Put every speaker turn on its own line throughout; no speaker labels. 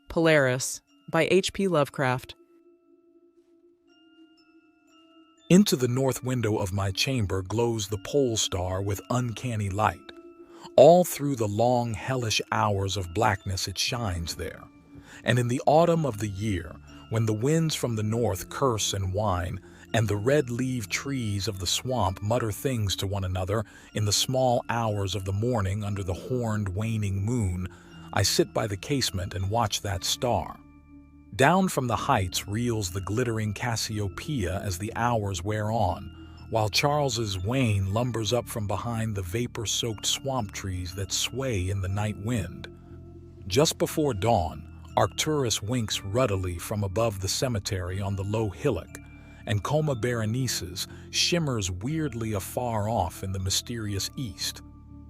Polaris by H.P. Lovecraft.
Into the north window of my chamber glows the pole star with uncanny light. All through the long, hellish hours of blackness it shines there. And in the autumn of the year, when the winds from the north curse and whine, and the red-leaved trees of the swamp mutter things to one another in the small hours of the morning under the horned, waning moon, I sit by the casement and watch that star. Down from the heights reels the glittering Cassiopeia as the hours wear on, while Charles's Wain lumbers up from behind the vapor-soaked swamp trees that sway in the night wind. Just before dawn, Arcturus winks ruddily from above the cemetery on the low hillock, and Coma Berenice's shimmers weirdly afar off in the mysterious east.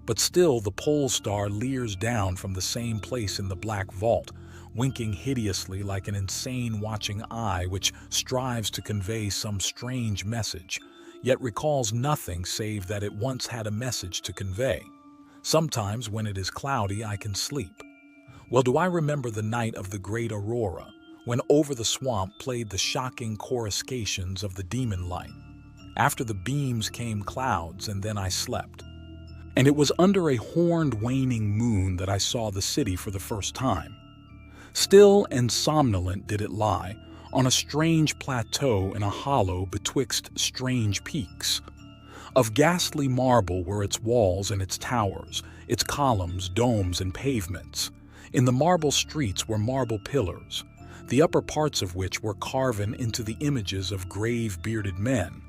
But still the pole star leers down from the same place in the black vault, winking hideously like an insane watching eye which strives to convey some strange message, yet recalls nothing save that it once had a message to convey. Sometimes when it is cloudy I can sleep. Well, do I remember the night of the great aurora, when over the swamp played the shocking coruscations of the demon light. After the beams came clouds, and then I slept. And it was under a horned waning moon that I saw the city for the first time. Still and somnolent did it lie, on a strange plateau in a hollow betwixt strange peaks. Of ghastly marble were its walls and its towers, its columns, domes, and pavements. In the marble streets were marble pillars, the upper parts of which were carven into the images of grave bearded men.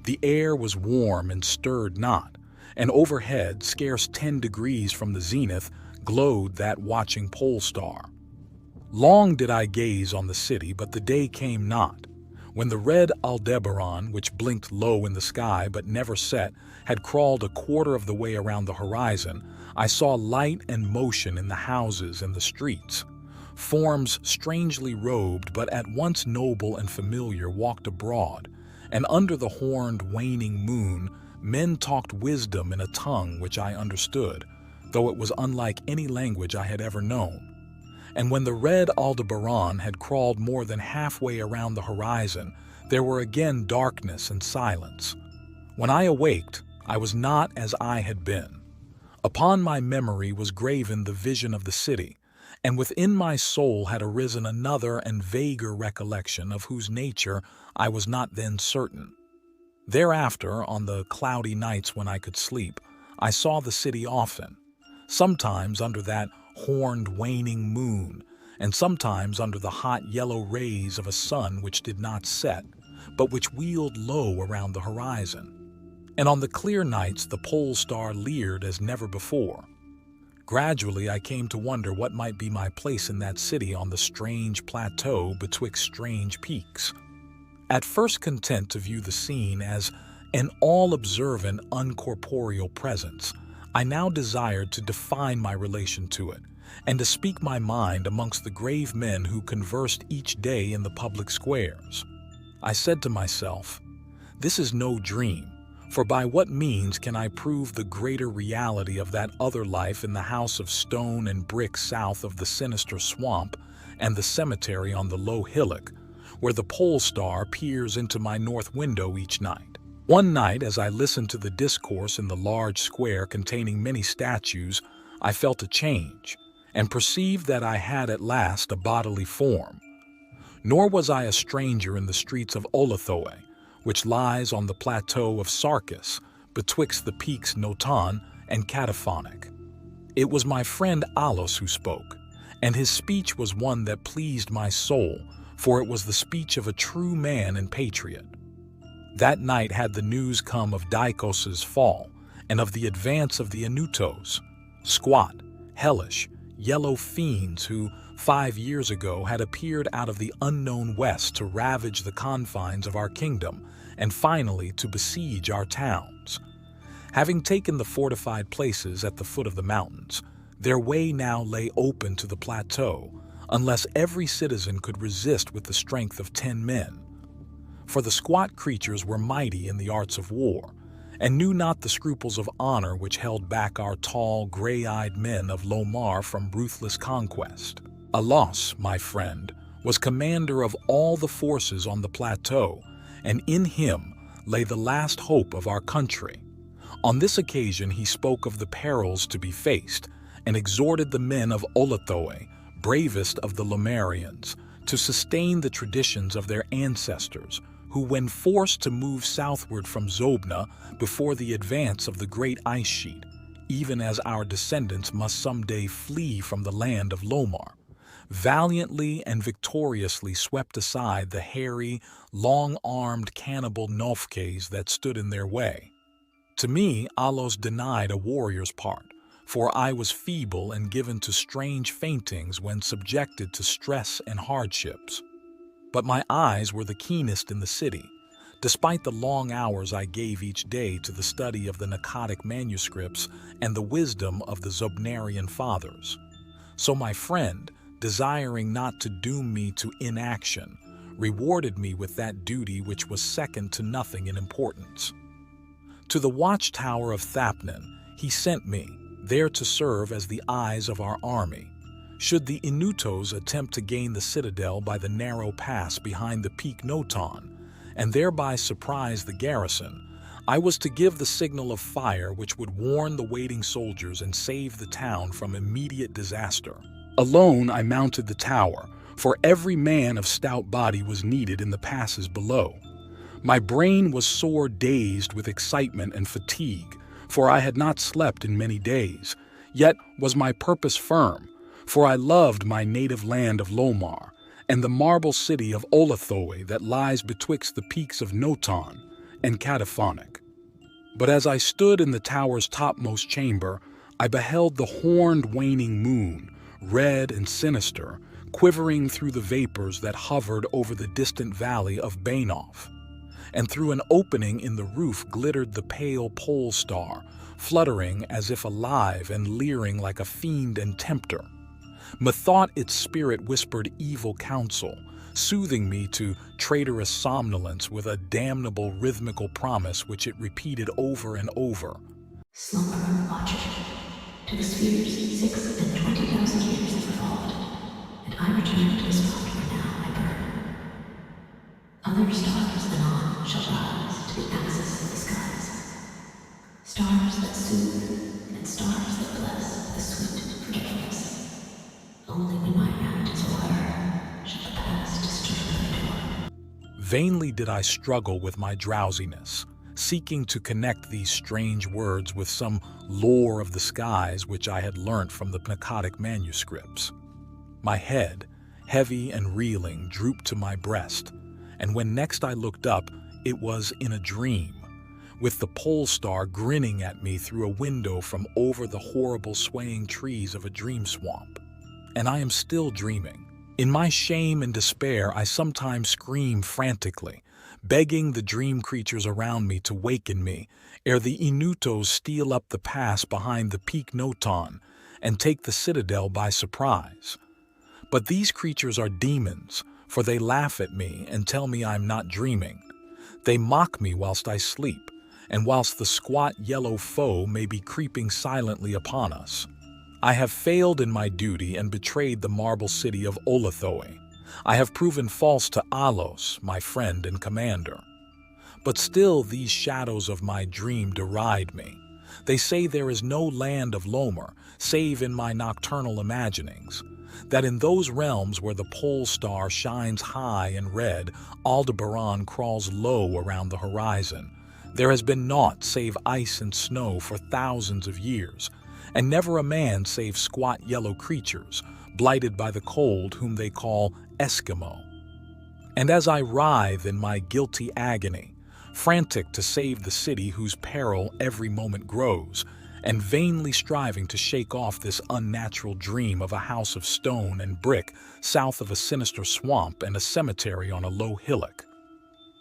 The air was warm and stirred not, and overhead, scarce 10 degrees from the zenith, glowed that watching pole star. Long did I gaze on the city, but the day came not. When the red Aldebaran, which blinked low in the sky but never set, had crawled a quarter of the way around the horizon, I saw light and motion in the houses and the streets. Forms strangely robed but at once noble and familiar walked abroad, and under the horned waning moon men talked wisdom in a tongue which I understood, though it was unlike any language I had ever known. And when the red Aldebaran had crawled more than halfway around the horizon, there were again darkness and silence. When I awaked, I was not as I had been. Upon my memory was graven the vision of the city, and within my soul had arisen another and vaguer recollection of whose nature I was not then certain. Thereafter, on the cloudy nights when I could sleep, I saw the city often, sometimes under that horned waning moon, and sometimes under the hot yellow rays of a sun which did not set, but which wheeled low around the horizon. And on the clear nights the pole star leered as never before. Gradually I came to wonder what might be my place in that city on the strange plateau betwixt strange peaks. At first content to view the scene as an all-observant, uncorporeal presence, I now desired to define my relation to it, and to speak my mind amongst the grave men who conversed each day in the public squares. I said to myself, this is no dream, for by what means can I prove the greater reality of that other life in the house of stone and brick south of the sinister swamp and the cemetery on the low hillock, where the pole star peers into my north window each night? One night, as I listened to the discourse in the large square containing many statues, I felt a change, and perceived that I had at last a bodily form. Nor was I a stranger in the streets of Olathoe, which lies on the plateau of Sarkis, betwixt the peaks Notan and Cataphonic. It was my friend Alos who spoke, and his speech was one that pleased my soul, for it was the speech of a true man and patriot. That night had the news come of Dikos' fall, and of the advance of the Anutos, squat, hellish, yellow fiends who, 5 years ago, had appeared out of the unknown west to ravage the confines of our kingdom, and finally to besiege our towns. Having taken the fortified places at the foot of the mountains, their way now lay open to the plateau, unless every citizen could resist with the strength of 10 men. For the squat creatures were mighty in the arts of war, and knew not the scruples of honor which held back our tall, gray-eyed men of Lomar from ruthless conquest. Alos, my friend, was commander of all the forces on the Plateau, and in him lay the last hope of our country. On this occasion he spoke of the perils to be faced, and exhorted the men of Olathoe, bravest of the Lemurians, to sustain the traditions of their ancestors, who, when forced to move southward from Zobna before the advance of the great ice sheet, even as our descendants must someday flee from the land of Lomar, valiantly and victoriously swept aside the hairy, long-armed cannibal Nofkes that stood in their way. To me, Alos denied a warrior's part, for I was feeble and given to strange faintings when subjected to stress and hardships. But my eyes were the keenest in the city, despite the long hours I gave each day to the study of the Nacadic manuscripts and the wisdom of the Zobnarian fathers. So my friend, desiring not to doom me to inaction, rewarded me with that duty which was second to nothing in importance. To the watchtower of Thapnan he sent me, there to serve as the eyes of our army. Should the Inutos attempt to gain the citadel by the narrow pass behind the Peak Noton, and thereby surprise the garrison, I was to give the signal of fire which would warn the waiting soldiers and save the town from immediate disaster. Alone I mounted the tower, for every man of stout body was needed in the passes below. My brain was sore dazed with excitement and fatigue, for I had not slept in many days, yet was my purpose firm, for I loved my native land of Lomar, and the marble city of Olathoe that lies betwixt the peaks of Noton and Cataphonic. But as I stood in the tower's topmost chamber, I beheld the horned waning moon, red and sinister, quivering through the vapors that hovered over the distant valley of Bainoff. And through an opening in the roof glittered the pale pole star, fluttering as if alive and leering like a fiend and tempter. Methought its spirit whispered evil counsel, soothing me to traitorous somnolence with a damnable rhythmical promise which it repeated over and over.
Slumber watcher, to the spheres 6 and 20,000 years have revolved, and I return to the spot where now I burn. Other stars anon shall rise to the axis of the skies, stars that soothe and stars that bless the sweet forgetfulness. Only when my round is o'er shall the past disturb my door.
Vainly did I struggle with my drowsiness, seeking to connect these strange words with some lore of the skies which I had learnt from the Nacadic manuscripts. My head, heavy and reeling, drooped to my breast, and when next I looked up, it was in a dream, with the pole star grinning at me through a window from over the horrible swaying trees of a dream swamp. And I am still dreaming. In my shame and despair, I sometimes scream frantically, begging the dream creatures around me to waken me ere the Inutos steal up the pass behind the Peak Noton and take the citadel by surprise. But these creatures are demons, for they laugh at me and tell me I'm not dreaming. They mock me whilst I sleep, and whilst the squat yellow foe may be creeping silently upon us. I have failed in my duty and betrayed the marble city of Olathoe. I have proven false to Alos, my friend and commander. But still these shadows of my dream deride me. They say there is no land of Lomar, save in my nocturnal imaginings, that in those realms where the pole star shines high and red, Aldebaran crawls low around the horizon. There has been naught save ice and snow for thousands of years, and never a man save squat yellow creatures, blighted by the cold, whom they call Eskimo. And as I writhe in my guilty agony, frantic to save the city whose peril every moment grows, and vainly striving to shake off this unnatural dream of a house of stone and brick south of a sinister swamp and a cemetery on a low hillock,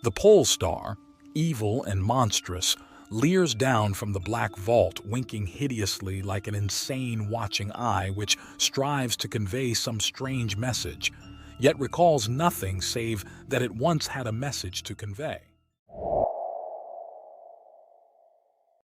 the pole star, evil and monstrous, leers down from the black vault, winking hideously like an insane watching eye which strives to convey some strange message, yet recalls nothing save that it once had a message to convey.